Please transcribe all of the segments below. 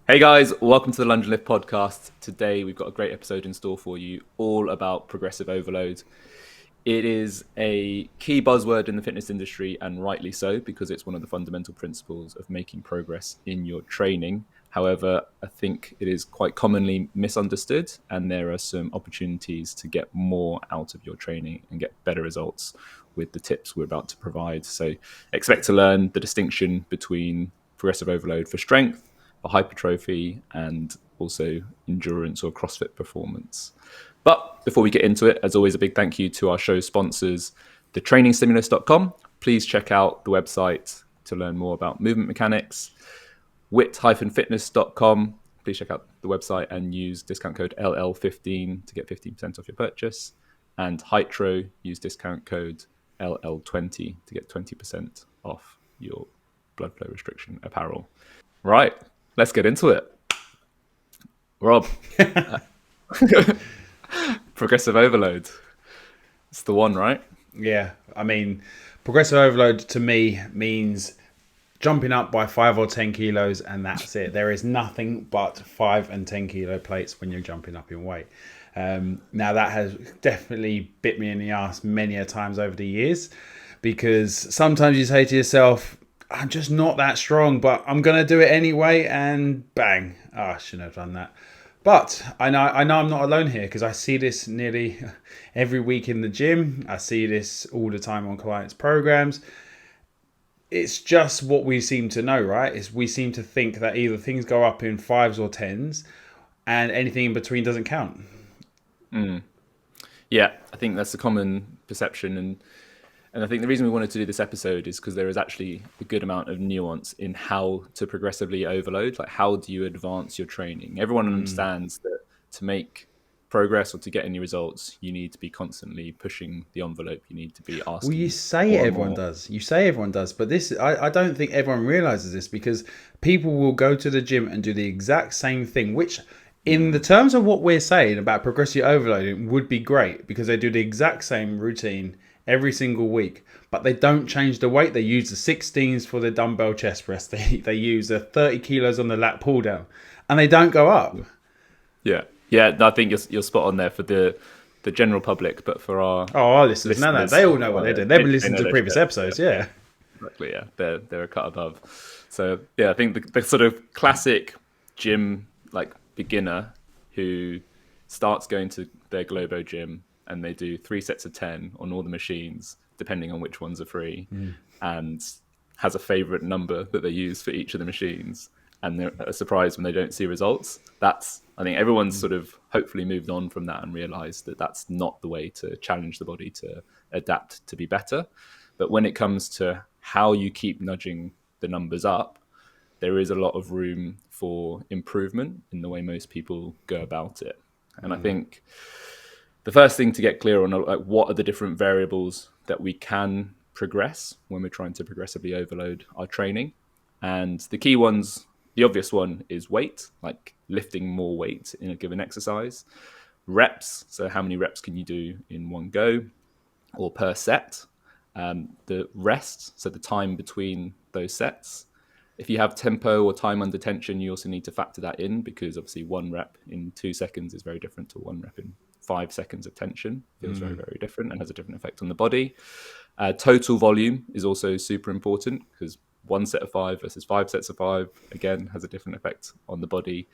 Hey guys, welcome to the Lunge and Lift podcast. Today we've got a great episode in store for you, all about progressive overload. It is a key buzzword in the fitness industry, and rightly so, because it's one of the fundamental principles of making progress in your training. However, I think it is quite commonly misunderstood, and there are some opportunities to get more out of your training and get better results with the tips we're about to provide. So expect to learn the distinction between progressive overload for strength, for hypertrophy, and also endurance or CrossFit performance. But before we get into it, as always, a big thank you to our show sponsors, thetrainingstimulus.com. Please check out the website to learn more about movement mechanics. Wit-fitness.com. Please check out the website and use discount code LL15 to get 15% off your purchase. And Hytro, use discount code LL20 to get 20% off your blood flow restriction apparel. Right, let's get into it. Rob, progressive overload. It's the one, right? Yeah, I mean, progressive overload to me means jumping up by 5 or 10 kilos, and that's it. There is nothing but 5 and 10 kilo plates when you're jumping up in weight. Now, that has definitely bit me in the ass many a times over the years, because sometimes you say to yourself, I'm just not that strong, but I'm going to do it anyway, and bang, I shouldn't have done that. But I know I'm not alone here, because I see this nearly every week in the gym. I see this all the time on clients' programs. It's just what we seem to know, right? Is we seem to think that either things go up in fives or tens, and anything in between doesn't count. Yeah, I think that's a common perception, and I think the reason we wanted to do this episode is because there is actually a good amount of nuance in how to progressively overload. Like, how do you advance your training? Everyone understands that to make progress or to get any results, you need to be constantly pushing the envelope. You need to be Well, you asking say more and everyone more. does. You say everyone does, but I don't think everyone realizes this, because people will go to the gym and do the exact same thing, which, in the terms of what we're saying about progressive overloading, would be great, because they do the exact same routine every single week, but they don't change the weight. They use the 16s for the dumbbell chest press. They use the 30 kilos on the lat pull down, and they don't go up. Yeah, yeah, I think you're spot on there for the general public, but for our Oh, our listeners, no, listeners, they all know what they're doing. They've been they listening know to their previous shit. Yeah, episodes, yeah. exactly. Yeah, they're a cut above. So yeah, I think the sort of classic gym like beginner who starts going to their Globo gym and they do 3 sets of 10 on all the machines, depending on which ones are free, and has a favorite number that they use for each of the machines, and they're surprised when they don't see results. That's, I think everyone's sort of hopefully moved on from that and realized that that's not the way to challenge the body to adapt to be better. But when it comes to how you keep nudging the numbers up, there is a lot of room for improvement in the way most people go about it. And I think the first thing to get clear on, like, what are the different variables that we can progress when we're trying to progressively overload our training. And the key ones, the obvious one is weight, like lifting more weight in a given exercise. Reps, so how many reps can you do in one go or per set. The rest, so the time between those sets. If you have tempo or time under tension, you also need to factor that in, because obviously 1 rep in 2 seconds is very different to 1 rep in 5 seconds of tension. Feels very, very different and has a different effect on the body. Total volume is also super important, because 1 set of 5 versus 5 sets of 5, again, has a different effect on the body.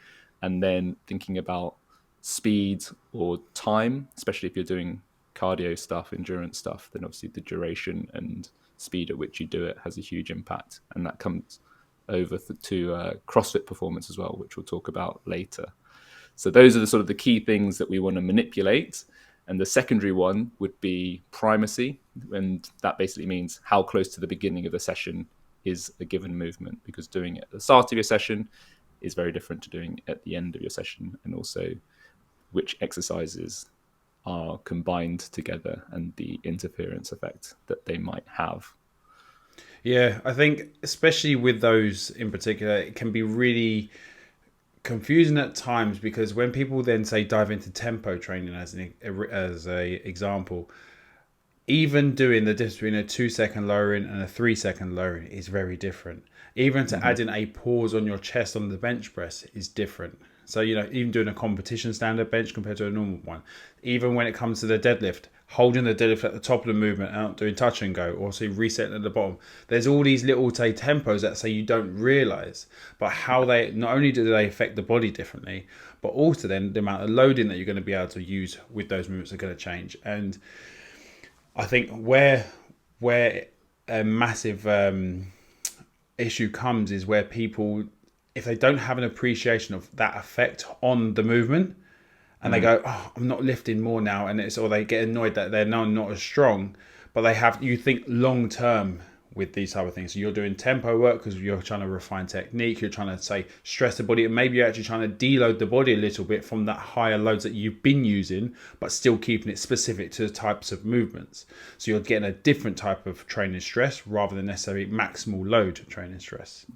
And then thinking about speed or time, especially if you're doing cardio stuff, endurance stuff, then obviously the duration and speed at which you do it has a huge impact. And that comes over to CrossFit performance as well, which we'll talk about later. So those are the sort of the key things that we want to manipulate. And the secondary one would be primacy. And that basically means how close to the beginning of the session is a given movement, because doing it at the start of your session is very different to doing it at the end of your session, and also which exercises are combined together and the interference effect that they might have. Yeah, I think especially with those in particular, it can be really confusing at times, because when people then say dive into tempo training as a example, even doing the difference between a 2 second lowering and a 3 second lowering is very different. Even to add in a pause on your chest on the bench press is different. So, even doing a competition standard bench compared to a normal one, even when it comes to the deadlift, holding the deadlift at the top of the movement and not doing touch and go, or so resetting at the bottom. There's all these little tempos that say you don't realize, but how they, not only do they affect the body differently, but also then the amount of loading that you're going to be able to use with those movements are going to change. And I think where a massive issue comes is where people, if they don't have an appreciation of that effect on the movement, and they go, oh, I'm not lifting more now, and or they get annoyed that they're now not as strong, but you think long term with these type of things. So you're doing tempo work because you're trying to refine technique, you're trying to stress the body, and maybe you're actually trying to deload the body a little bit from that higher loads that you've been using, but still keeping it specific to the types of movements. So you're getting a different type of training stress rather than necessarily maximal load training stress.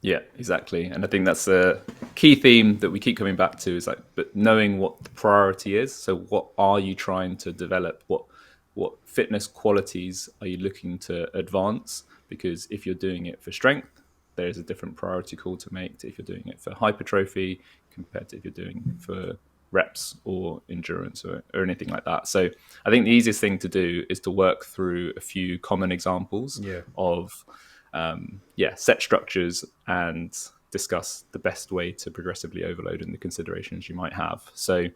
Yeah, exactly. And I think that's a key theme that we keep coming back to, is but knowing what the priority is. So what are you trying to develop? What fitness qualities are you looking to advance? Because if you're doing it for strength, there's a different priority call to make to if you're doing it for hypertrophy compared to if you're doing it for reps or endurance or anything like that. So I think the easiest thing to do is to work through a few common examples of set structures and discuss the best way to progressively overload and the considerations you might have. So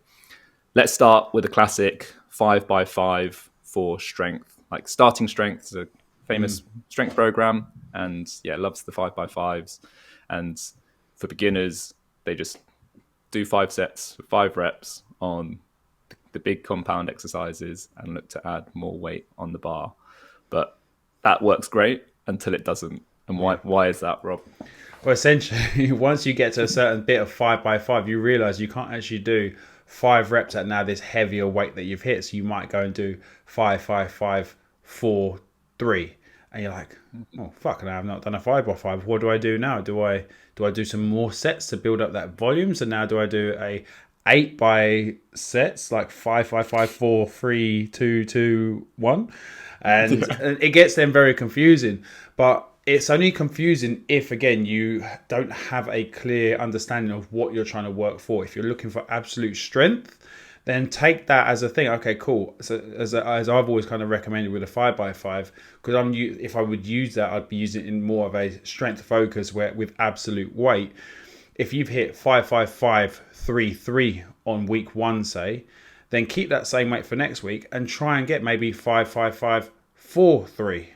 let's start with a classic 5x5 for strength. Like Starting Strength is a famous strength program, and loves the 5x5s. And for beginners, they just do 5 sets, 5 reps on the big compound exercises and look to add more weight on the bar. But that works great until it doesn't. And why is that, Rob? Well, essentially, once you get to a certain bit of 5x5, you realize you can't actually do 5 reps at now this heavier weight that you've hit. So you might go and do 5, 5, 5, 4, 3. And you're like, oh, fuck, now I've not done a 5x5. What do I do now? Do I do some more sets to build up that volume? So now do I do a 8 by sets, like 5, 5, 5, 4, 3, 2, 2, 1? And it gets them very confusing. But it's only confusing if, again, you don't have a clear understanding of what you're trying to work for. If you're looking for absolute strength, then take that as a thing. Okay, cool. So as I've always kind of recommended with a 5x5, because if I would use that, I'd be using it in more of a strength focus with absolute weight. If you've hit 5, 5, 5, 3, 3 on week 1, say, then keep that same weight for next week and try and get maybe 5, 5, 5, 4, 3.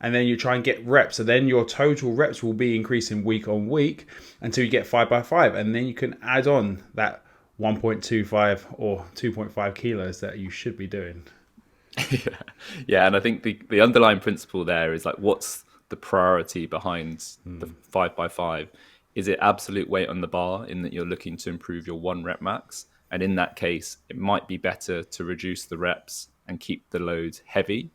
And then you try and get reps. So then your total reps will be increasing week on week until you get 5x5. And then you can add on that 1.25 or 2.5 kilos that you should be doing. Yeah. And I think the underlying principle there is what's the priority behind the 5x5? Is it absolute weight on the bar, in that you're looking to improve your 1 rep max? And in that case, it might be better to reduce the reps and keep the load heavy.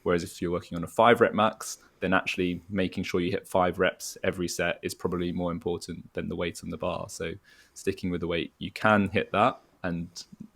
Whereas if you're working on a 5 rep max, then actually making sure you hit 5 reps every set is probably more important than the weight on the bar. So sticking with the weight, you can hit that and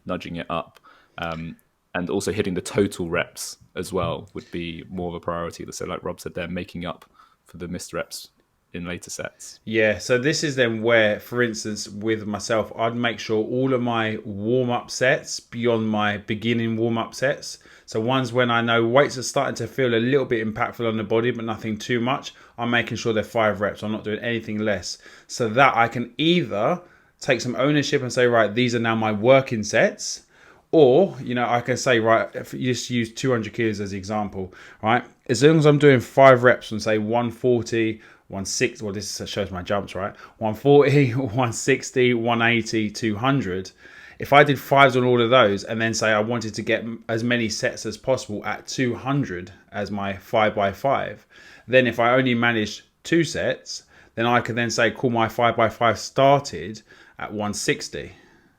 nudging it up. And also hitting the total reps as well would be more of a priority. So like Rob said, they're making up for the missed reps in later sets. Yeah, so this is then where, for instance, with myself, I'd make sure all of my warm-up sets beyond my beginning warm-up sets, so ones when I know weights are starting to feel a little bit impactful on the body, but nothing too much, I'm making sure they're 5 reps. I'm not doing anything less, so that I can either take some ownership and say, right, these are now my working sets, or, I can say, right, if you just use 200 kilos as the example, right? As long as I'm doing 5 reps from, say, 140, 160, well, this shows my jumps, right? 140, 160, 180, 200. If I did 5s on all of those and then say I wanted to get as many sets as possible at 200 as my 5x5, then if I only managed 2 sets, then I could then say, cool, my 5x5 started at 160.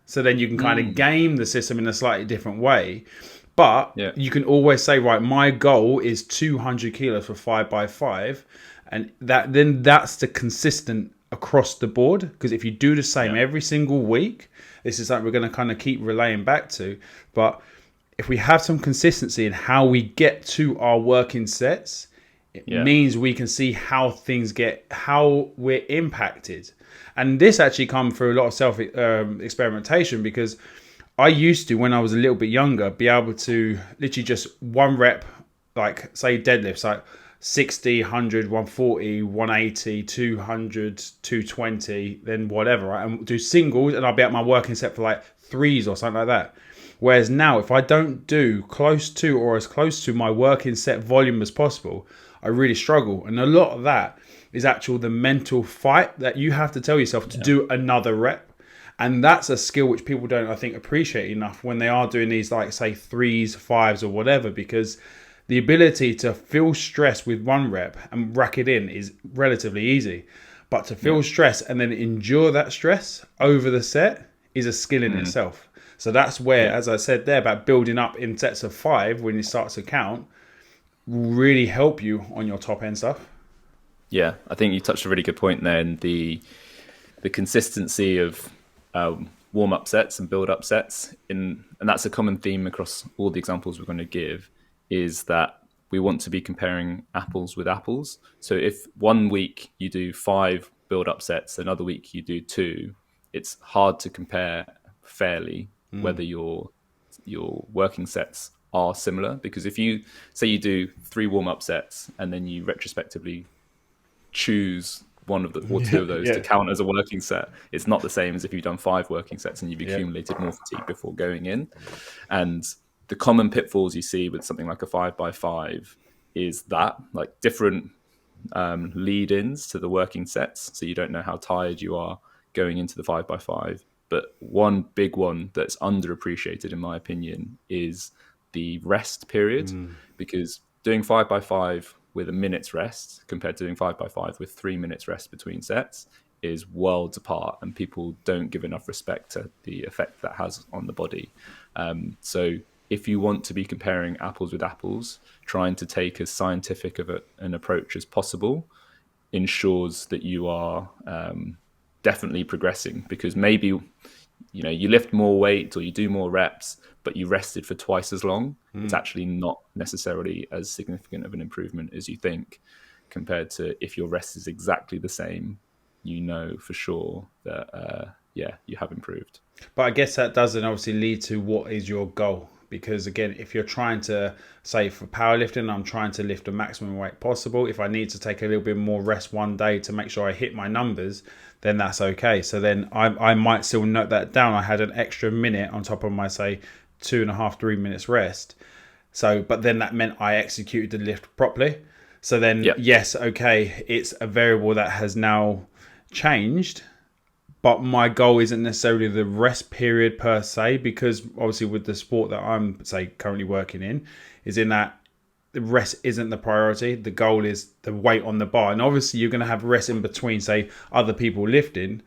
So then you can kind of game the system in a slightly different way. But you can always say, right, my goal is 200 kilos for 5x5. And that's the consistent across the board. Because if you do the same every single week, this is something we're going to kind of keep relaying back to. But if we have some consistency in how we get to our working sets, It Yeah. means we can see how how we're impacted. And this actually comes through a lot of self experimentation, because I used to, when I was a little bit younger, be able to literally just one rep, like say deadlifts, like 60, 100, 140, 180, 200, 220, then whatever, right? And do singles, and I'll be at my working set for like threes or something like that. Whereas now, if I don't do close to or as close to my working set volume as possible, I really struggle. And a lot of that is actual the mental fight that you have to tell yourself to do another rep. And that's a skill which people don't, I think, appreciate enough when they are doing these, like, say, threes, fives, or whatever, because the ability to feel stress with one rep and rack it in is relatively easy. But to feel stress and then endure that stress over the set is a skill in itself. So that's where, as I said there, about building up in sets of 5 when you start to count, will really help you on your top end stuff. Yeah, I think you touched a really good point there, in the consistency of warm up sets and build up sets, and that's a common theme across all the examples we're going to give, is that we want to be comparing apples with apples. So if one week you do 5 build up sets, another week you do 2, it's hard to compare fairly whether your working sets are similar, because if you say you do 3 warm up sets and then you retrospectively choose one of the or 2 of those to count as a working set, it's not the same as if you've done 5 working sets and you've accumulated more fatigue before going in. And the common pitfalls you see with something like a 5x5 is that, like, different lead-ins to the working sets, so you don't know how tired you are going into the 5x5. But one big one that's underappreciated, in my opinion, is the rest period, because doing 5x5 with a minute's rest compared to doing 5x5 with 3 minutes rest between sets is worlds apart, and people don't give enough respect to the effect that has on the body. So if you want to be comparing apples with apples, trying to take as scientific of an approach as possible ensures that you are definitely progressing, because maybe you lift more weight or you do more reps but you rested for twice as long. It's actually not necessarily as significant of an improvement as you think, compared to if your rest is exactly the same, for sure that you have improved. But I guess that doesn't obviously lead to what is your goal. Because again, if you're trying to, say for powerlifting, I'm trying to lift the maximum weight possible. If I need to take a little bit more rest one day to make sure I hit my numbers, then that's okay. So then I might still note that down. I had an extra minute on top of my, say, 2.5, 3 minutes rest. So, but then that meant I executed the lift properly. So then, yes, okay, it's a variable that has now changed. But my goal isn't necessarily the rest period per se, because obviously with the sport that I'm, say, currently working in, is in that the rest isn't the priority. The goal is the weight on the bar. And obviously you're going to have rest in between, say, other people lifting.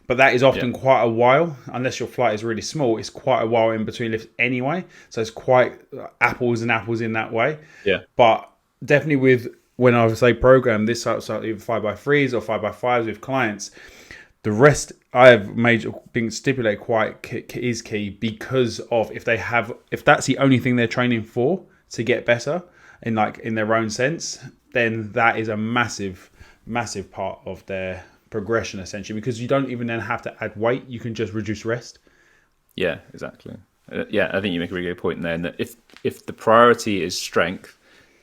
But that is often quite a while, unless your flight is really small. It's quite a while in between lifts anyway. So it's quite apples and apples in that way. Yeah. But definitely when I would say program this sort of either 5x3s or 5x5s with clients, the rest I have been stipulate is key, because of if that's the only thing they're training for to get better in their own sense, then that is a massive part of their progression essentially, because you don't even then have to add weight, you can just reduce rest. Yeah, exactly. I think you make a really good point there, that if the priority is strength,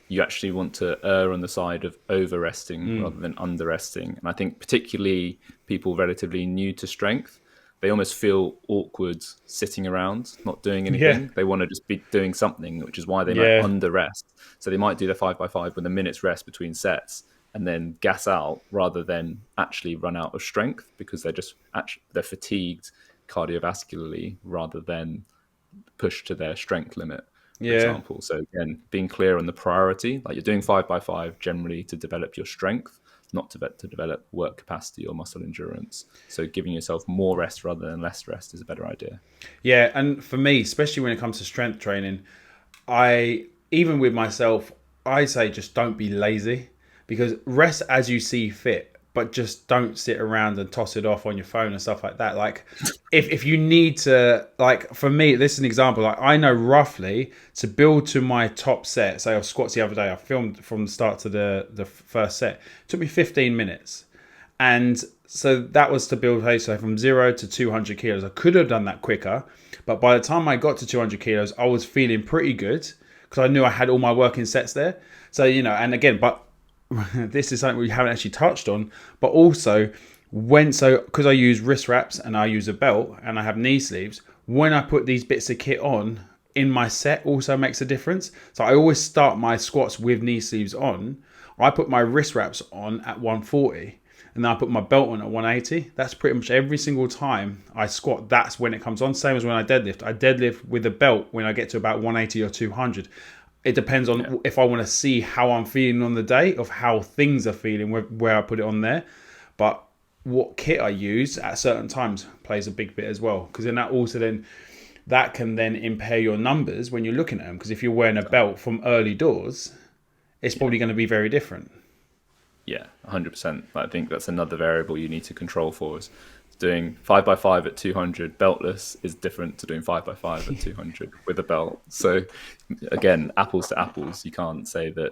you actually want to err on the side of over resting rather than under resting. And I think particularly people relatively new to strength, they almost feel awkward sitting around, not doing anything. Yeah. They want to just be doing something, which is why they might under rest. So they might do the 5x5 with a minute's rest between sets and then gas out, rather than actually run out of strength, because they're fatigued cardiovascularly rather than pushed to their strength limit, for example. So again, being clear on the priority, like you're doing 5x5 generally to develop your strength, not to develop work capacity or muscle endurance. So giving yourself more rest rather than less rest is a better idea. Yeah, and for me, especially when it comes to strength training, even with myself, I say just don't be lazy, because rest as you see fit. but just don't sit around and toss it off on your phone and stuff like that. Like if you need to, like for me, this is an example. Like I know roughly to build to my top set. Say I squats the other day. I filmed from the start to the first set. It took me 15 minutes, and so that was to build, hey, so from 0 to 200 kilos. I could have done that quicker, but by the time I got to 200 kilos, I was feeling pretty good because I knew I had all my working sets there. So and again, but this is something we haven't actually touched on, but also because I use wrist wraps and I use a belt and I have knee sleeves, when I put these bits of kit on in my set also makes a difference. So I always start my squats with knee sleeves on. I put my wrist wraps on at 140 and then I put my belt on at 180. That's pretty much every single time I squat. That's when it comes on. Same as when I deadlift. I deadlift with a belt when I get to about 180 or 200. It depends on if I want to see how I'm feeling on the day, of how things are feeling, where I put it on there. But what kit I use at certain times plays a big bit as well. Because then that can then impair your numbers when you're looking at them. Because if you're wearing a belt from early doors, it's probably going to be very different. Yeah, 100%. I think that's another variable you need to control for us. Doing 5x5 at 200 beltless is different to doing 5x5 at 200 with a belt. So again, apples to apples, you can't say that,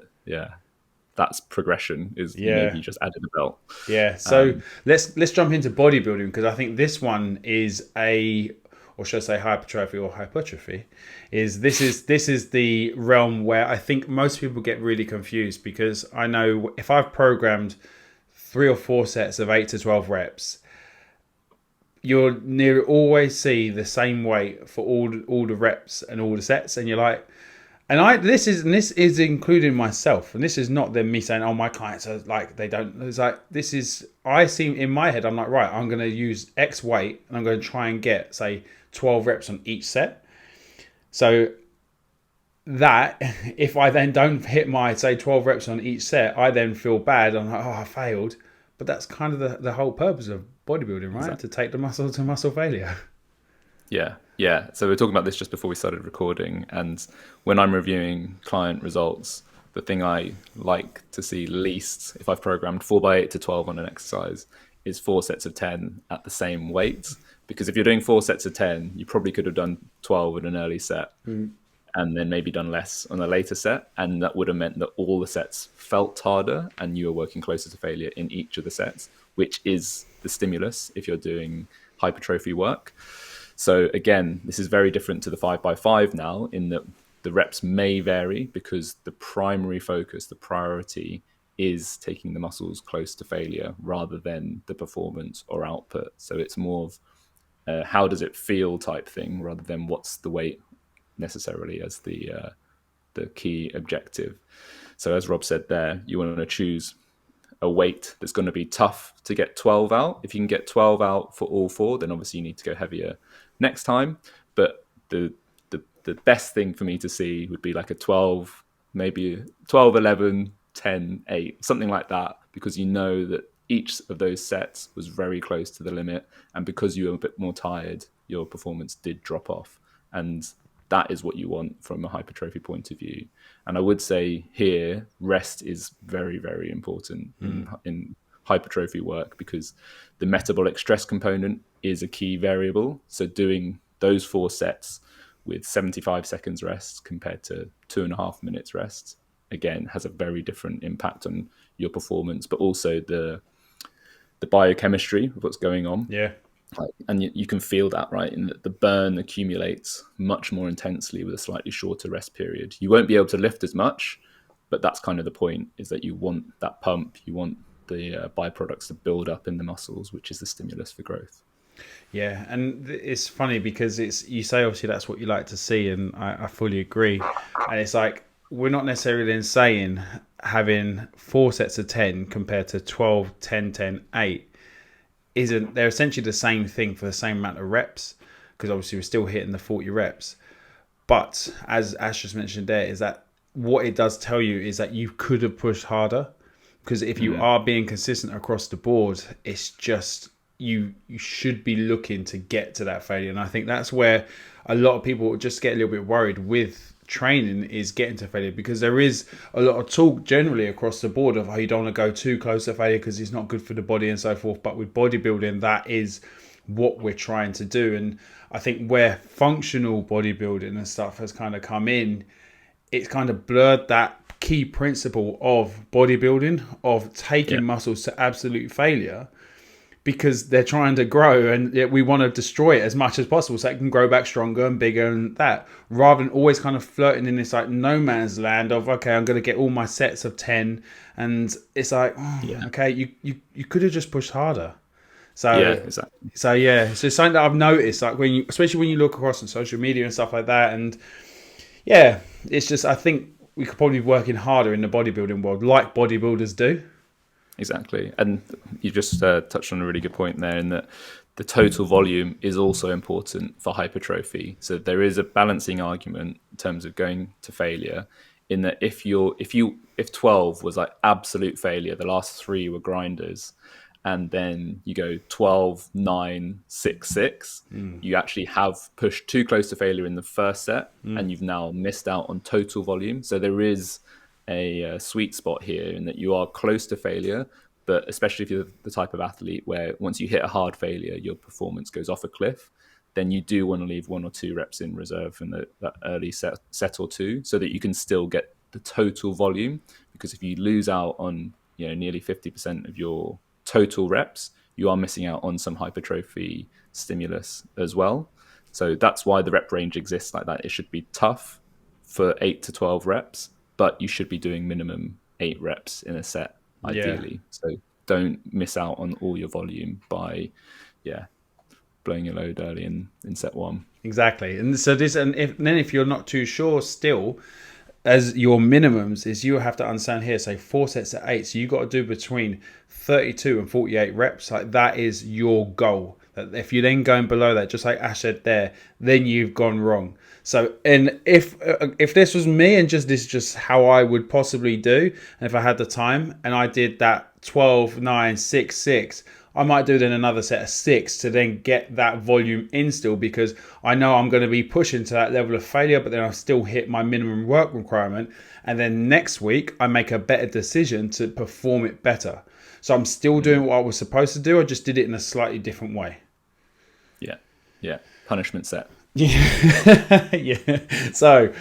that's progression is maybe you just added a belt. Yeah. So let's jump into bodybuilding, because I think this one is or should I say hypertrophy or hypertrophy, this is the realm where I think most people get really confused, because I know if I've programmed 3 or 4 sets of 8 to 12 reps, you'll nearly always see the same weight for all the reps and all the sets, and you're like, this is including myself, and this is not them me saying, oh, my clients are like, they don't. It's like, this is, I see in my head, I'm like, right, I'm going to use X weight and I'm going to try and get, say, 12 reps on each set. So that if I then don't hit my, say, 12 reps on each set, I then feel bad. I'm like, oh, I failed. But that's kind of the whole purpose of bodybuilding, right? Exactly. To take the muscle to muscle failure. Yeah. So we were talking about this just before we started recording. And when I'm reviewing client results, the thing I like to see least, if I've programmed 4x8 to 12 on an exercise, is 4 sets of 10 at the same weight. Because if you're doing 4 sets of 10, you probably could have done 12 in an early set. And then maybe done less on a later set. And that would have meant that all the sets felt harder and you were working closer to failure in each of the sets, which is the stimulus if you're doing hypertrophy work. So again, this is very different to the 5x5 now, in that the reps may vary because the primary focus, the priority, is taking the muscles close to failure rather than the performance or output. So it's more of how does it feel type thing rather than what's the weight necessarily as the key objective. So as Rob said there, you want to choose a weight that's going to be tough to get 12 out. If you can get 12 out for all 4, then obviously you need to go heavier next time. But the best thing for me to see would be like a 12, maybe 12, 11, 10, 8, something like that, because you know that each of those sets was very close to the limit. And because you were a bit more tired, your performance did drop off. And that is what you want from a hypertrophy point of view. And I would say here, rest is very, very important in hypertrophy work, because the metabolic stress component is a key variable. So doing those 4 sets with 75 seconds rest compared to 2.5 minutes rest, again, has a very different impact on your performance, but also the biochemistry of what's going on. Yeah. And you can feel that, right? In that the burn accumulates much more intensely with a slightly shorter rest period. You won't be able to lift as much, but that's kind of the point, is that you want that pump, you want the byproducts to build up in the muscles, which is the stimulus for growth. Yeah, and it's funny because you say obviously that's what you like to see, and I fully agree. And it's like, we're not necessarily then saying having 4 sets of 10 compared to 12, 10, 10, 8. They're essentially the same thing for the same amount of reps, because obviously we're still hitting the 40 reps. But as Ash just mentioned there, is that what it does tell you is that you could have pushed harder, because if you are being consistent across the board, it's just you should be looking to get to that failure. And I think that's where a lot of people just get a little bit worried with training is getting to failure, because there is a lot of talk generally across the board of how you don't want to go too close to failure because it's not good for the body and so forth. But with bodybuilding, that is what we're trying to do. And I think where functional bodybuilding and stuff has kind of come in, it's kind of blurred that key principle of bodybuilding, of taking muscles to absolute failure, because they're trying to grow and we want to destroy it as much as possible so it can grow back stronger and bigger and that, rather than always kind of flirting in this like no man's land of, okay, I'm going to get all my sets of 10. And it's like, okay, you could have just pushed harder. So, exactly. So it's just something that I've noticed, like especially when you look across on social media and stuff like that. And yeah, it's just, I think we could probably be working harder in the bodybuilding world, like bodybuilders do. Exactly. And you just touched on a really good point there, in that the total volume is also important for hypertrophy. So there is a balancing argument in terms of going to failure, in that if 12 was like absolute failure, the last 3 were grinders, and then you go 12, 9, 6, 6, you actually have pushed too close to failure in the first set, and you've now missed out on total volume. So there is a sweet spot here in that you are close to failure, but especially if you're the type of athlete where once you hit a hard failure, your performance goes off a cliff, then you do want to leave 1 or 2 reps in reserve in that early set or two, so that you can still get the total volume. Because if you lose out on nearly 50% of your total reps, you are missing out on some hypertrophy stimulus as well. So that's why the rep range exists like that. It should be tough for 8 to 12 reps, but you should be doing minimum 8 reps in a set, ideally. So don't miss out on all your volume by, blowing your load early in set 1. Exactly. And so if you're not too sure still, as your minimums is, you have to understand here, say 4 sets at 8. So you got to do between 32 and 48 reps. Like that is your goal. If you're then going below that, just like Ash said there, then you've gone wrong. So, and if this was me and this is just how I would possibly do, and if I had the time and I did that 12, 9, 6, 6, I might do then another set of 6 to then get that volume in still, because I know I'm going to be pushing to that level of failure, but then I'll still hit my minimum work requirement. And then next week, I make a better decision to perform it better. So I'm still doing what I was supposed to do. I just did it in a slightly different way. Yeah. Punishment set. Yeah. So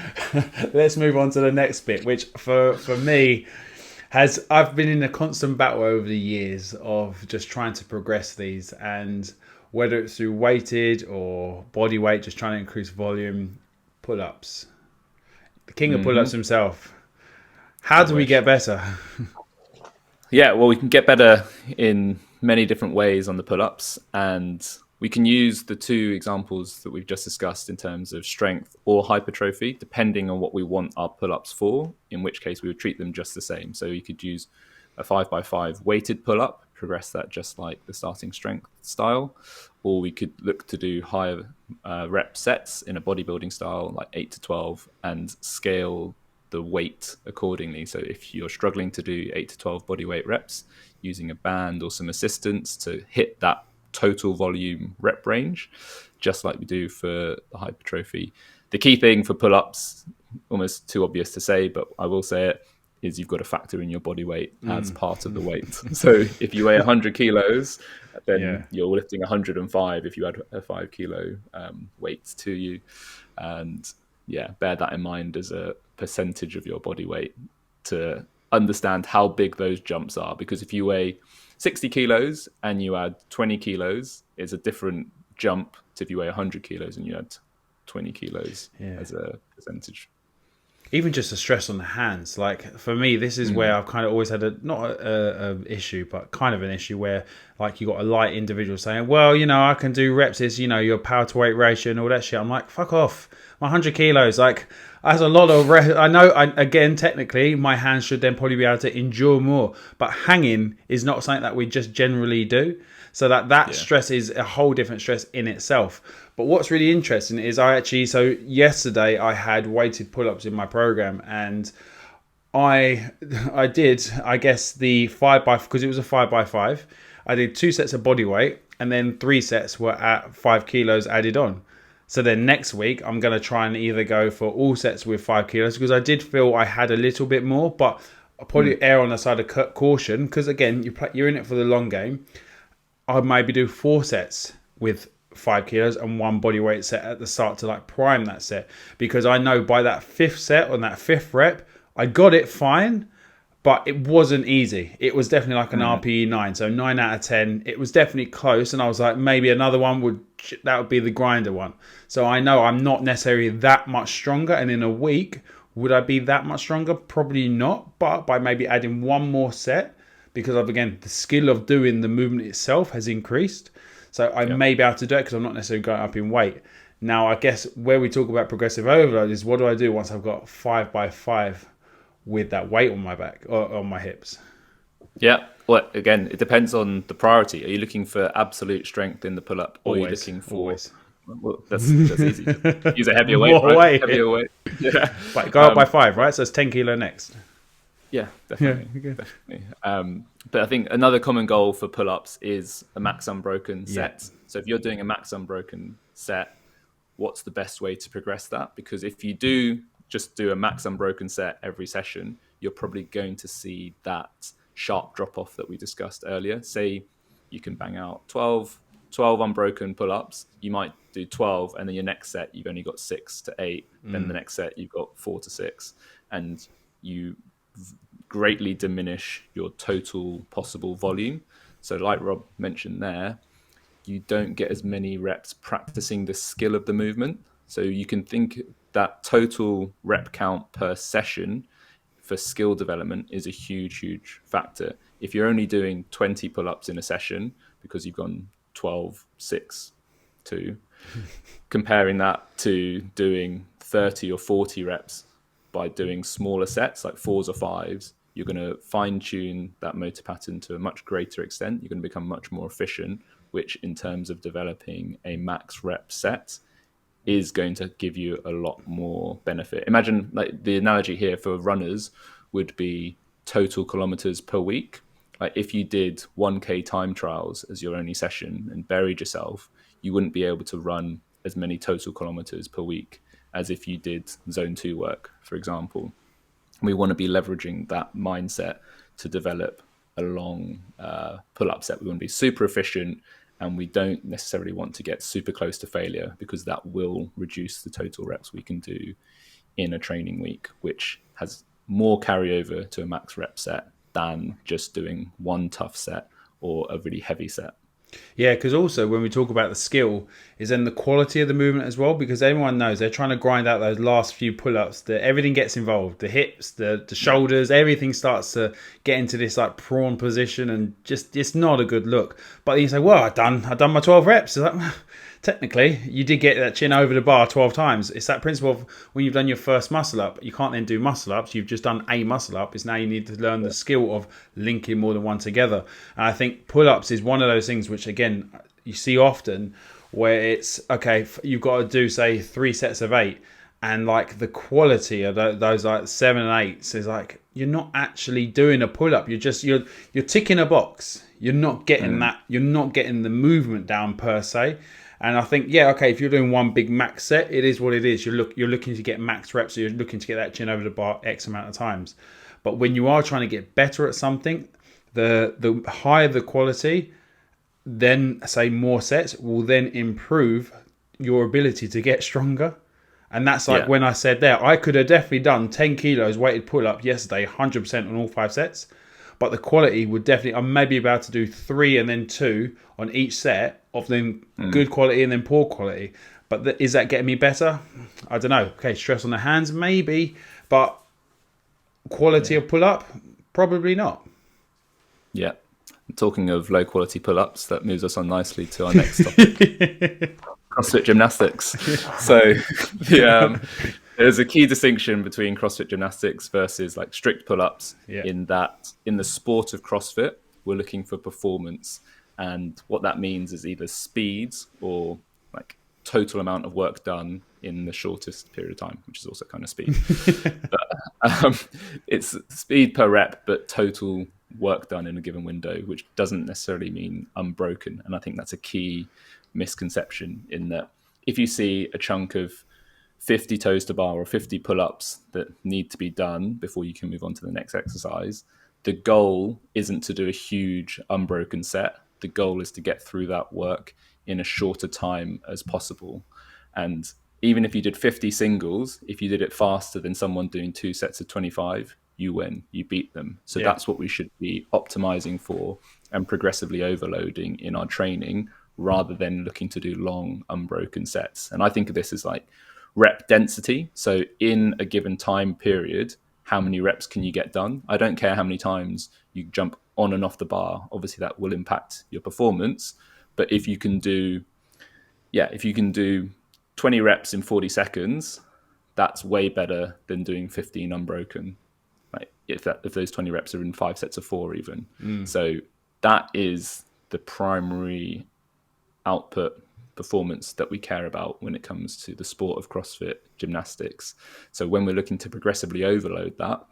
let's move on to the next bit, which for me I've been in a constant battle over the years of just trying to progress these, and whether it's through weighted or body weight, just trying to increase volume. Pull-ups. The king of pull-ups himself. How do we get better? Yeah, well, we can get better in many different ways on the pull-ups, and we can use the 2 examples that we've just discussed in terms of strength or hypertrophy, depending on what we want our pull-ups for, in which case we would treat them just the same. So you could use a 5x5 weighted pull-up, progress that just like the starting strength style, or we could look to do higher rep sets in a bodybuilding style, like 8 to 12, and scale the weight accordingly. So if you're struggling to do 8 to 12 body weight reps, using a band or some assistance to hit that total volume rep range, just like we do for the hypertrophy. The key thing for pull-ups, almost too obvious to say, but I will say it, is you've got to factor in your body weight as part of the weight. So if you weigh 100 kilos, then you're lifting 105 if you add a 5 kilo weight to you. And bear that in mind as a percentage of your body weight to understand how big those jumps are. Because if you weigh 60 kilos and you add 20 kilos, it's a different jump to if you weigh 100 kilos and you add 20 kilos as a percentage. Even just the stress on the hands. Like for me, this is where I've kind of always had not a issue, but kind of an issue where like you got a light individual saying, well, I can do reps, is, your power to weight ratio and all that shit. I'm like, fuck off. 100 kilos. Like that's a lot of I know, again, technically my hands should then probably be able to endure more, but hanging is not something that we just generally do. So that stress is a whole different stress in itself. But what's really interesting is so yesterday I had weighted pull-ups in my program, and I did, I guess, the 5x, because it was a 5x5. I did 2 sets of body weight, and then 3 sets were at 5 kilos added on. So then next week, I'm going to try and either go for all sets with 5 kilos, because I did feel I had a little bit more, but I'll probably err on the side of caution, because again, you're in it for the long game. I'd maybe do 4 sets with 5 kilos and 1 body weight set at the start to like prime that set, because I know by that 5th set on that 5th rep, I got it fine, but it wasn't easy. It was definitely like an RPE 9, so 9 out of 10. It was definitely close, and I was like, maybe another one would be the grinder one. So I know I'm not necessarily that much stronger, and in a week, would I be that much stronger? Probably not, but by maybe adding 1 more set, because of, again, the skill of doing the movement itself has increased. So I may be able to do it because I'm not necessarily going up in weight. Now, I guess where we talk about progressive overload is, what do I do once I've got 5x5 with that weight on my back or on my hips? Yeah. Well, again, it depends on the priority. Are you looking for absolute strength in the pull-up, or are you looking for? Always. Well, that's easy. Use a heavier weight, More right? weight. Heavier weight. Yeah. Like go up by 5, right? So it's 10 kilo next. Yeah, definitely. But I think another common goal for pull-ups is a max unbroken set. So if you're doing a max unbroken set, what's the best way to progress that? Because if you just do a max unbroken set every session, you're probably going to see that sharp drop off that we discussed earlier. Say you can bang out 12 unbroken pull-ups, you might do 12, and then your next set you've only got 6 to 8, then the next set you've got 4 to 6, and you greatly diminish your total possible volume. So like Rob mentioned there, you don't get as many reps practicing the skill of the movement. So you can think that total rep count per session for skill development is a huge factor. If you're only doing 20 pull-ups in a session because you've gone 12, 6, 2, comparing that to doing 30 or 40 reps by doing smaller sets like 4s or 5s, you're going to fine-tune that motor pattern to a much greater extent. You're going to become much more efficient, which in terms of developing a max rep set is going to give you a lot more benefit. Imagine, like, the analogy here for runners would be total kilometers per week. Like if you did 1K time trials as your only session and buried yourself, you wouldn't be able to run as many total kilometers per week as if you did zone 2 work, for example. We want to be leveraging that mindset to develop a long pull-up set. We want to be super efficient, and we don't necessarily want to get super close to failure, because that will reduce the total reps we can do in a training week, which has more carryover to a max rep set than just doing one tough set or a really heavy set. Yeah, because also when we talk about the skill, is then the quality of the movement as well, because everyone knows they're trying to grind out those last few pull-ups, that everything gets involved, the hips, the shoulders, everything starts to get into this like prawn position, and just it's not a good look. But then you say, well, I've done my 12 reps. It's like, technically, you did get that chin over the bar 12 times. It's that principle of when you've done your first muscle up, you can't then do muscle ups. You've just done a muscle up. It's now you need to learn the skill of linking more than one together. And I think pull-ups is one of those things which, again, you see often where it's, okay, you've got to do, say, 3 sets of 8. And like the quality of those like 7 and 8s is like, you're not actually doing a pull-up. You're ticking a box. You're not getting that. You're not getting the movement down per se. And I think, yeah, okay, if you're doing one big max set, it is what it is. You're looking to get max reps, so you're looking to get that chin over the bar X amount of times. But when you are trying to get better at something, the higher the quality, then say more sets will then improve your ability to get stronger. And that's like when I said there, I could have definitely done 10 kilos weighted pull-up yesterday, 100% on all 5 sets. But the quality would definitely, I may be about to do 3 and then 2 on each set of them good quality and then poor quality. But is that getting me better? I don't know. Okay, stress on the hands, maybe. But quality of pull-up, probably not. Yeah. Talking of low quality pull-ups, that moves us on nicely to our next topic. CrossFit gymnastics. So there's a key distinction between CrossFit gymnastics versus like strict pull-ups, in that in the sport of CrossFit, we're looking for performance. And what that means is either speeds or like total amount of work done in the shortest period of time, which is also kind of speed. But it's speed per rep, but total work done in a given window, which doesn't necessarily mean unbroken. And I think that's a key misconception, in that if you see a chunk of 50 toes to bar or 50 pull-ups that need to be done before you can move on to the next exercise, the goal isn't to do a huge unbroken set. The goal is to get through that work in a shorter time as possible. And even if you did 50 singles, if you did it faster than someone doing 2 sets of 25, you win, you beat them. So Yeah. that's what we should be optimizing for and progressively overloading in our training, rather than looking to do long unbroken sets. And I think of this as like rep density. So in a given time period, how many reps can you get done? I don't care how many times you jump on and off the bar. Obviously that will impact your performance. But if you can do 20 reps in 40 seconds, that's way better than doing 15 unbroken. Like if those 20 reps are in 5 sets of 4 even. So that is the primary output performance that we care about when it comes to the sport of CrossFit gymnastics. So when we're looking to progressively overload that,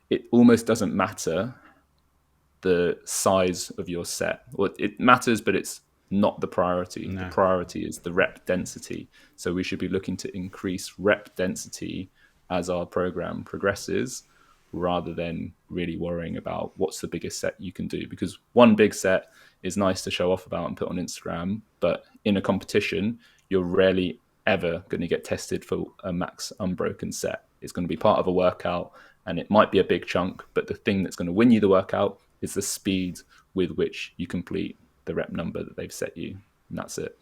it almost doesn't matter the size of your set. Well, it matters, but it's not the priority. No. The priority is the rep density. So we should be looking to increase rep density as our program progresses, rather than really worrying about what's the biggest set you can do. Because one big set is nice to show off about and put on Instagram, but in a competition, you're rarely ever going to get tested for a max unbroken set. It's going to be part of a workout, and it might be a big chunk, but the thing that's going to win you the workout is the speed with which you complete the rep number that they've set you, and that's it.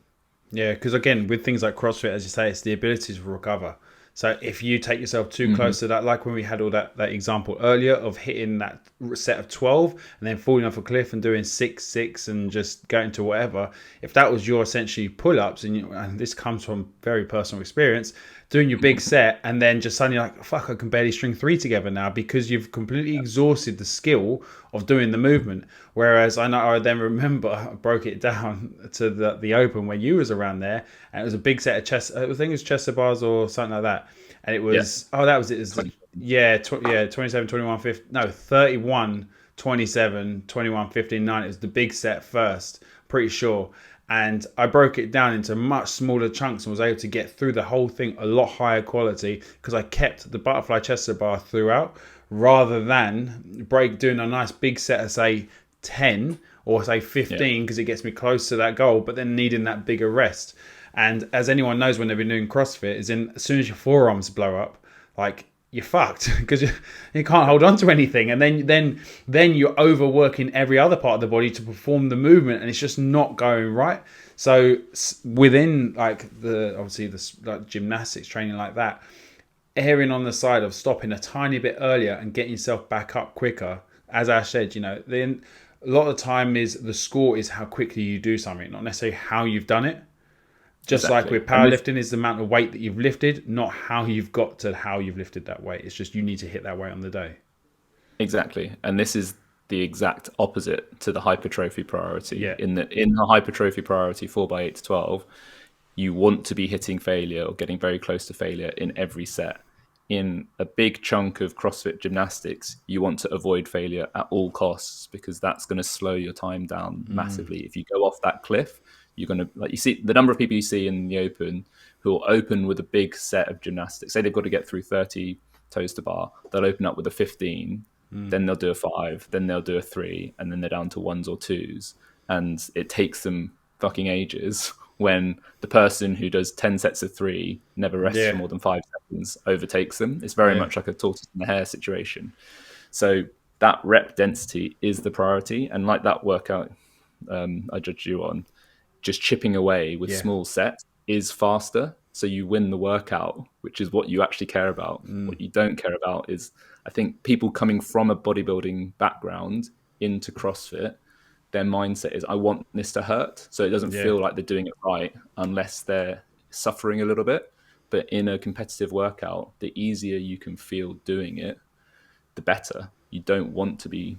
Yeah, because again, with things like CrossFit, as you say, it's the ability to recover. So if you take yourself too close to that, like when we had all that example earlier of hitting that set of 12 and then falling off a cliff and doing 6 and just going to whatever, if that was your essentially pull-ups, and this comes from very personal experience, doing your big set and then just suddenly like, fuck, I can barely string 3 together now because you've completely exhausted the skill of doing the movement. Whereas I then remember I broke it down to the open when you was around there, and it was a big set of chest. I think it was chest to bars or something like that, and it was that was it. It was 27, 21, 15, no 31, 27, 21, 15, 9. It was the big set first, pretty sure. And I broke it down into much smaller chunks and was able to get through the whole thing a lot higher quality because I kept the butterfly chest to bar throughout, rather than doing a nice big set of say 10 or say 15 because it gets me close to that goal, but then needing that bigger rest. And as anyone knows when they've been doing CrossFit, as soon as your forearms blow up, like you're fucked because you can't hold on to anything, and then you're overworking every other part of the body to perform the movement, and it's just not going right. So within like obviously like gymnastics training like that, erring on the side of stopping a tiny bit earlier and getting yourself back up quicker. As I said, then a lot of the time is the score is how quickly you do something, not necessarily how you've done it. Just exactly. Like with powerlifting, is the amount of weight that you've lifted, not how you've got to how you've lifted that weight. It's just you need to hit that weight on the day. Exactly. And this is the exact opposite to the hypertrophy priority. Yeah. In the hypertrophy priority 4x8 to 12, you want to be hitting failure or getting very close to failure in every set. In a big chunk of CrossFit gymnastics, you want to avoid failure at all costs because that's going to slow your time down massively. If you go off that cliff, you're going to, like, you see the number of people you see in the open who will open with a big set of gymnastics. Say they've got to get through 30 toes to bar. They'll open up with a 15, then they'll do a 5, then they'll do a 3, and then they're down to 1s or 2s. And it takes them fucking ages when the person who does 10 sets of 3, never rests for more than 5 seconds, overtakes them. It's very much like a tortoise in the hare situation. So that rep density is the priority. And like that workout I judged you on, just chipping away with small sets is faster. So you win the workout, which is what you actually care about. What you don't care about is, I think people coming from a bodybuilding background into CrossFit, their mindset is, I want this to hurt. So it doesn't feel like they're doing it right unless they're suffering a little bit. But in a competitive workout, the easier you can feel doing it, the better. You don't want to be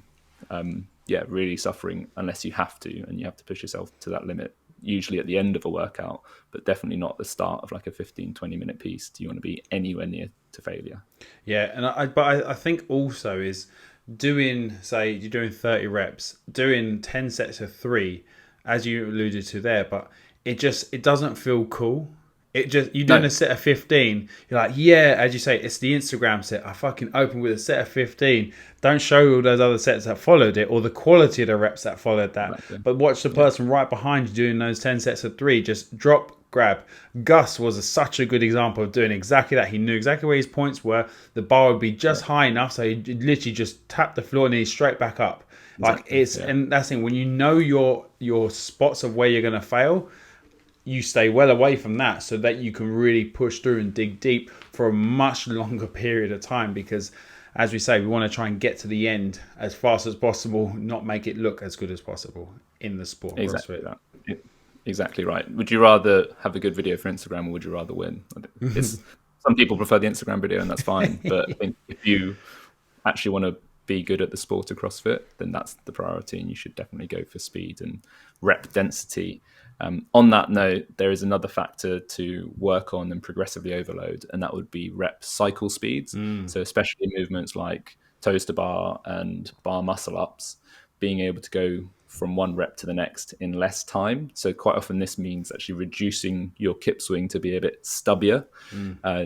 really suffering unless you have to, and you have to push yourself to that limit, usually at the end of a workout, but definitely not the start of like a 15-20 minute piece. Do you want to be anywhere near to failure? Yeah, and I think also is doing, say you're doing 30 reps, doing 10 sets of 3, as you alluded to there, but it doesn't feel cool. It just, you're doing No, a set of 15. You're like, yeah, as you say, it's the Instagram set. I fucking opened with a set of 15. Don't show all those other sets that followed it or the quality of the reps that followed that. exactly. But watch the Yeah, person right behind you doing those 10 sets of 3. Just drop, grab. Gus was such a good example of doing exactly that. He knew exactly where his points were. The bar would be just high enough, so he literally just tapped the floor and he's straight back up. Like exactly. it's, Yeah, and that's the thing, when you know your spots of where you're going to fail, you stay well away from that so that you can really push through and dig deep for a much longer period of time, because as we say, we want to try and get to the end as fast as possible, not make it look as good as possible in the sport of exactly CrossFit. that. Exactly right. Would you rather have a good video for Instagram, or would you rather win? It's, some people prefer the Instagram video, and that's fine. But I think if you actually want to be good at the sport of CrossFit, then that's the priority, and you should definitely go for speed and rep density. On that note, there is another factor to work on and progressively overload, and that would be rep cycle speeds. So especially movements like toes to bar and bar muscle ups, being able to go from one rep to the next in less time. So quite often this means actually reducing your kip swing to be a bit stubbier,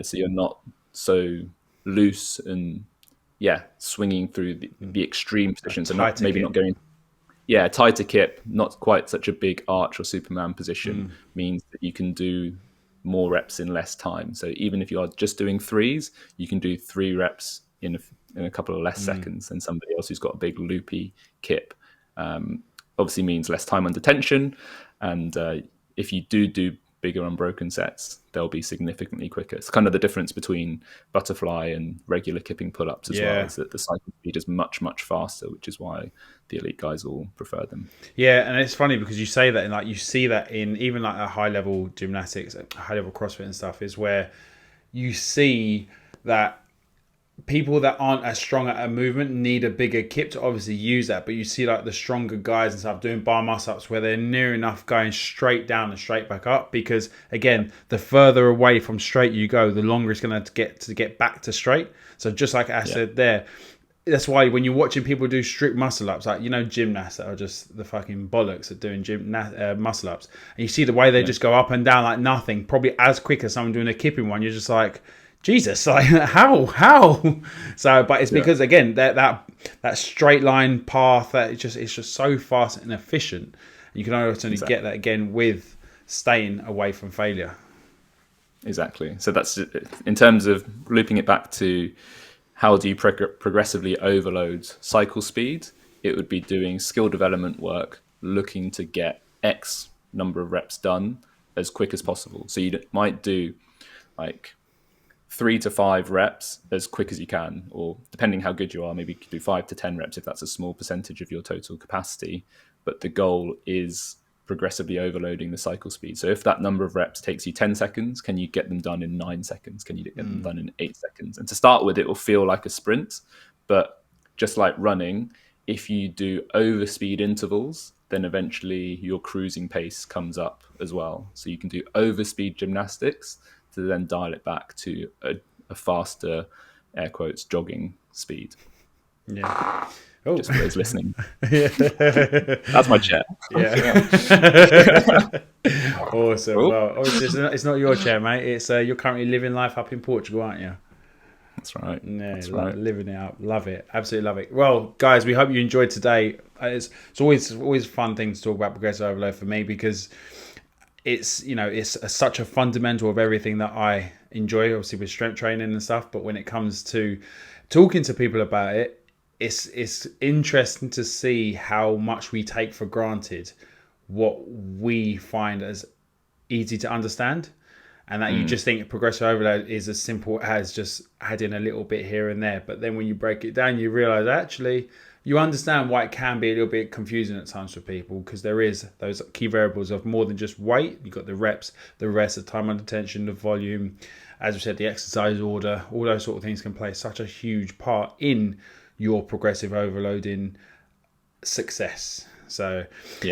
so you're not so loose and swinging through the extreme positions, and not maybe Kip. not going tighter kip, not quite such a big arch or Superman position, means that you can do more reps in less time. So even if you are just doing threes, you can do 3 reps in a couple of less seconds than somebody else who's got a big loopy kip. Obviously means less time under tension, and if you do bigger unbroken sets, they'll be significantly quicker. It's kind of the difference between butterfly and regular kipping pull-ups as well, is that the cycle speed is much, much faster, which is why the elite guys all prefer them. Yeah, and it's funny because you say that, and like you see that in even like a high level gymnastics, high level CrossFit and stuff, is where you see that people that aren't as strong at a movement need a bigger kip to obviously use that. But you see like the stronger guys and stuff doing bar muscle ups where they're near enough going straight down and straight back up, because again, the further away from straight you go, the longer it's going to get back to straight. So just like I said there, that's why when you're watching people do strict muscle ups, like, you know, gymnasts that are just the fucking bollocks at doing muscle ups, and you see the way they just go up and down like nothing, probably as quick as someone doing a kipping one, you're just like, Jesus, like how? So, but it's because again that straight line path, that it's just so fast and efficient. You can only get that again with staying away from failure. Exactly. So that's, in terms of looping it back to how do you progressively overload cycle speed, it would be doing skill development work, looking to get X number of reps done as quick as possible. So you might do like 3 to 5 reps as quick as you can, or depending how good you are, maybe you could do 5 to 10 reps if that's a small percentage of your total capacity. But the goal is progressively overloading the cycle speed. So if that number of reps takes you 10 seconds, can you get them done in 9 seconds? Can you get them done in 8 seconds? And to start with, it will feel like a sprint, but just like running, if you do overspeed intervals, then eventually your cruising pace comes up as well. So you can do overspeed gymnastics to then dial it back to a faster, air quotes, jogging speed. Yeah. Oh. Just for those listening. That's my chair. Yeah. Awesome. Cool. Well, obviously it's not your chair, mate. It's you're currently living life up in Portugal, aren't you? That's right. Yeah, That's right. Living it up. Love it. Absolutely love it. Well, guys, we hope you enjoyed today. It's always a fun thing to talk about progressive overload for me, because it's such a fundamental of everything that I enjoy, obviously with strength training and stuff. But when it comes to talking to people about it, it's interesting to see how much we take for granted what we find as easy to understand, and that you just think progressive overload is as simple as just adding a little bit here and there. But then when you break it down, you realize actually you understand why it can be a little bit confusing at times for people, because there is those key variables of more than just weight. You've got the reps, the rest, the time under tension, the volume, as we said, the exercise order. All those sort of things can play such a huge part in your progressive overloading success. So,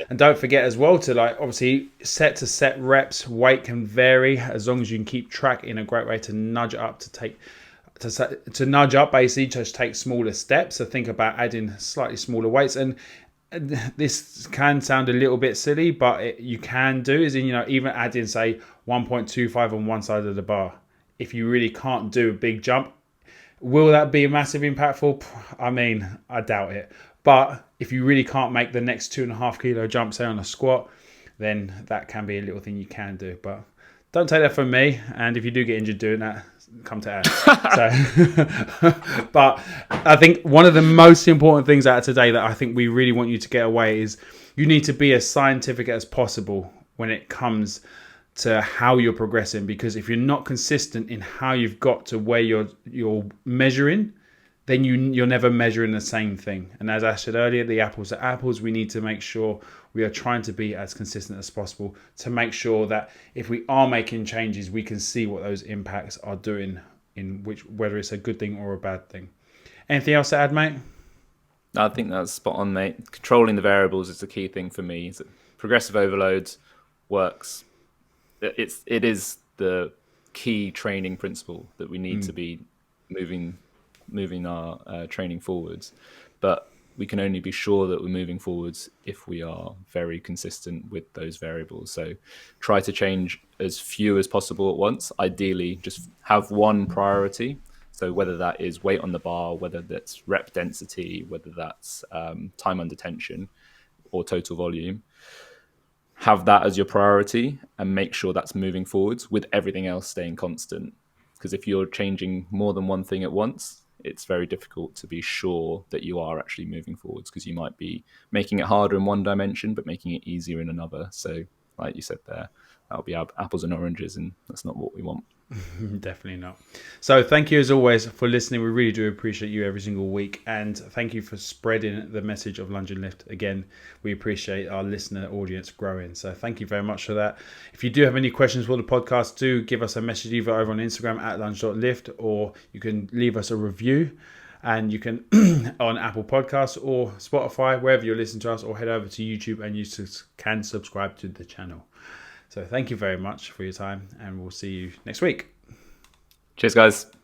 and don't forget as well to, like, obviously set to set reps, weight can vary, as long as you can keep track in a great way to nudge it up, to nudge up, basically just take smaller steps. So think about adding slightly smaller weights. And this can sound a little bit silly, but you can do is even add in say 1.25 on one side of the bar. If you really can't do a big jump, will that be a massive impactful? I mean, I doubt it. But if you really can't make the next 2.5 kilo jump, say on a squat, then that can be a little thing you can do. But don't take that from me. And if you do get injured doing that, come to us. But I think one of the most important things out of today that I think we really want you to get away is you need to be as scientific as possible when it comes to how you're progressing, because if you're not consistent in how you've got to where you're measuring, then you're never measuring the same thing. And as I said earlier, the apples are apples. We need to make sure we are trying to be as consistent as possible to make sure that if we are making changes, we can see what those impacts are doing, whether it's a good thing or a bad thing. Anything else to add, mate? I think that's spot on, mate. Controlling the variables is the key thing for me. Progressive overload works. It is the key training principle that we need to be moving our training forwards. But we can only be sure that we're moving forwards if we are very consistent with those variables. So try to change as few as possible at once. Ideally, just have one priority. So whether that is weight on the bar, whether that's rep density, whether that's time under tension or total volume, have that as your priority and make sure that's moving forwards with everything else staying constant. Because if you're changing more than one thing at once, it's very difficult to be sure that you are actually moving forwards, because you might be making it harder in one dimension but making it easier in another. So like you said there, that'll be apples and oranges, and that's not what we want. Definitely not. So thank you as always for listening. We really do appreciate you every single week, and thank you for spreading the message of Lunge and Lift. Again, we appreciate our listener audience growing, so thank you very much for that. If you do have any questions for the podcast, do give us a message either over on Instagram at lunge.lift, or you can leave us a review, and you can on Apple Podcasts or Spotify, wherever you're listening to us, or head over to YouTube and you can subscribe to the channel. So thank you very much for your time, and we'll see you next week. Cheers, guys.